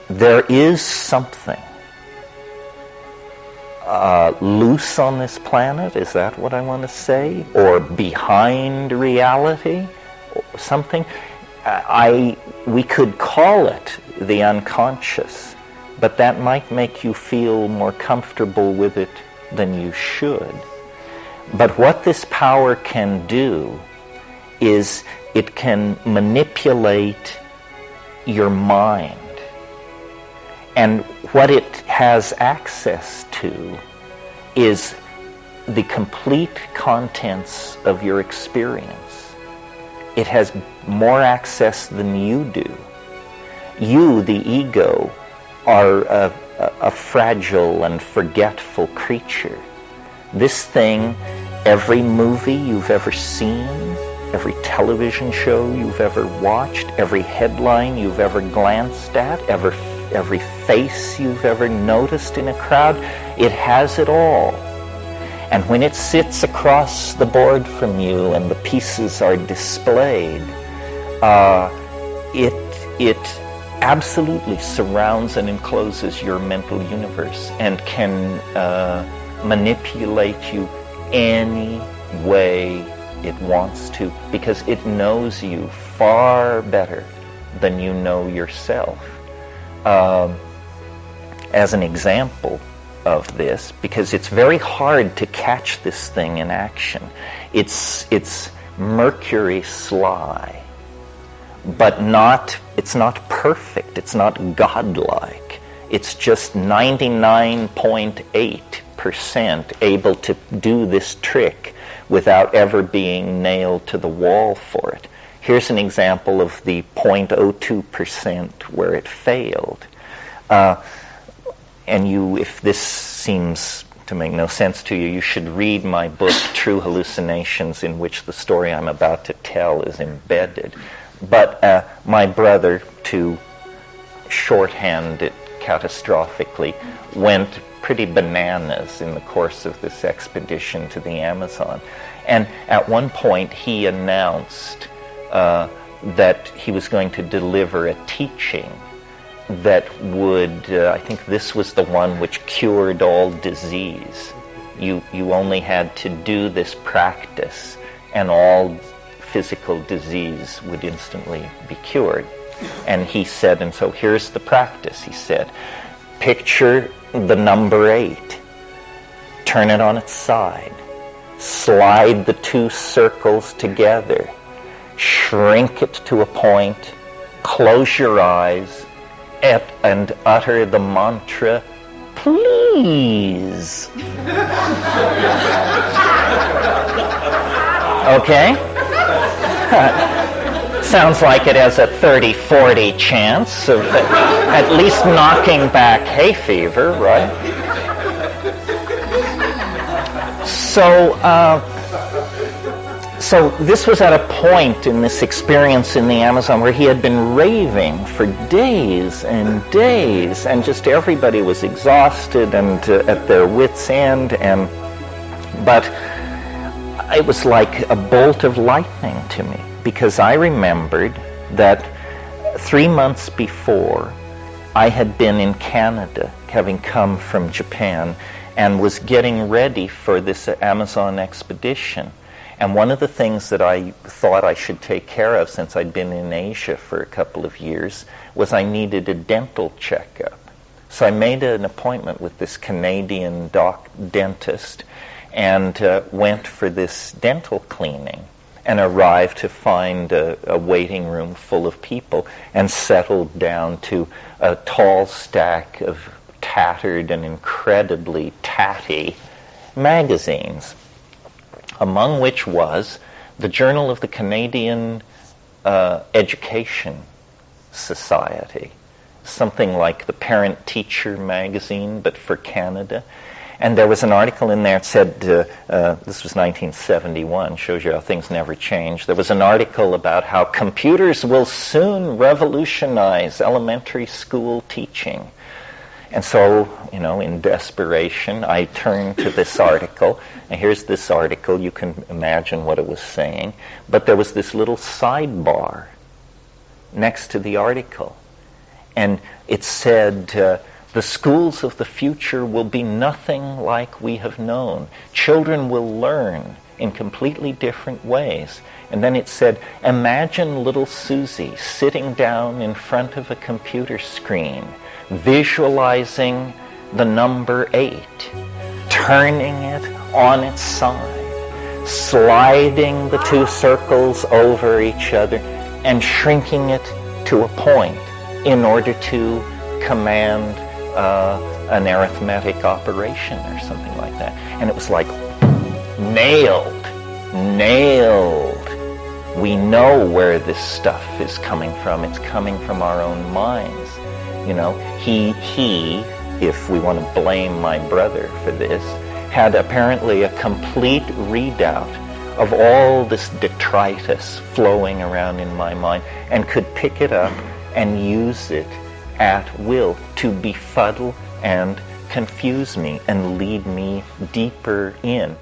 there is something loose on this planet, is that what I want to say? Or behind reality? Or something? We could call it the unconscious, but that might make you feel more comfortable with it than you should. But what this power can do is it can manipulate your mind. And what it has access to is the complete contents of your experience. It has more access than you do. You, the ego, are a fragile and forgetful creature. This thing, every movie you've ever seen, every television show you've ever watched, every headline you've ever glanced at, every face you've ever noticed in a crowd, it has it all. And when it sits across the board from you and the pieces are displayed, it absolutely surrounds and encloses your mental universe and can manipulate you any way it wants to, because it knows you far better than you know yourself. As an example of this, because it's very hard to catch this thing in action. It's Mercury sly, but it's not perfect. It's not godlike. It's just 99.8% able to do this trick without ever being nailed to the wall for it. Here's an example of the 0.02% where it failed. And if this seems to make no sense to you, you should read my book, True Hallucinations, in which the story I'm about to tell is embedded. But my brother, to shorthand it catastrophically, went pretty bananas in the course of this expedition to the Amazon. And at one point he announced that he was going to deliver a teaching that would, I think this was the one which cured all disease. You only had to do this practice and all physical disease would instantly be cured. And he said, and so here's the practice, he said, picture the number 8, turn it on its side, slide the 2 circles together, shrink it to a point, close your eyes, and utter the mantra, please. Okay? Sounds like it has a 30-40 chance of at least knocking back hay fever, right? So this was at a point in this experience in the Amazon where he had been raving for days and days, and just everybody was exhausted and at their wits' end, but it was like a bolt of lightning to me, because I remembered that 3 months before I had been in Canada, having come from Japan, and was getting ready for this Amazon expedition. And one of the things that I thought I should take care of, since I'd been in Asia for a couple of years, was I needed a dental checkup. So I made an appointment with this Canadian dentist and went for this dental cleaning, and arrived to find a waiting room full of people and settled down to a tall stack of tattered and incredibly tatty magazines, among which was the Journal of the Canadian Education Society, something like the Parent-Teacher magazine, but for Canada. And there was an article in there that said, this was 1971, shows you how things never change. There was an article about how computers will soon revolutionize elementary school teaching. And so, in desperation, I turned to this article. And here's this article. You can imagine what it was saying. But there was this little sidebar next to the article. And it said, the schools of the future will be nothing like we have known. Children will learn in completely different ways. And then it said, imagine little Susie sitting down in front of a computer screen, visualizing the number 8, turning it on its side, sliding the two circles over each other, and shrinking it to a point in order to command an arithmetic operation or something like that. And it was like, nailed. We know where this stuff is coming from. It's coming from our own minds. You know, he, if we want to blame my brother for this, had apparently a complete readout of all this detritus flowing around in my mind, and could pick it up and use it at will to befuddle and confuse me and lead me deeper in.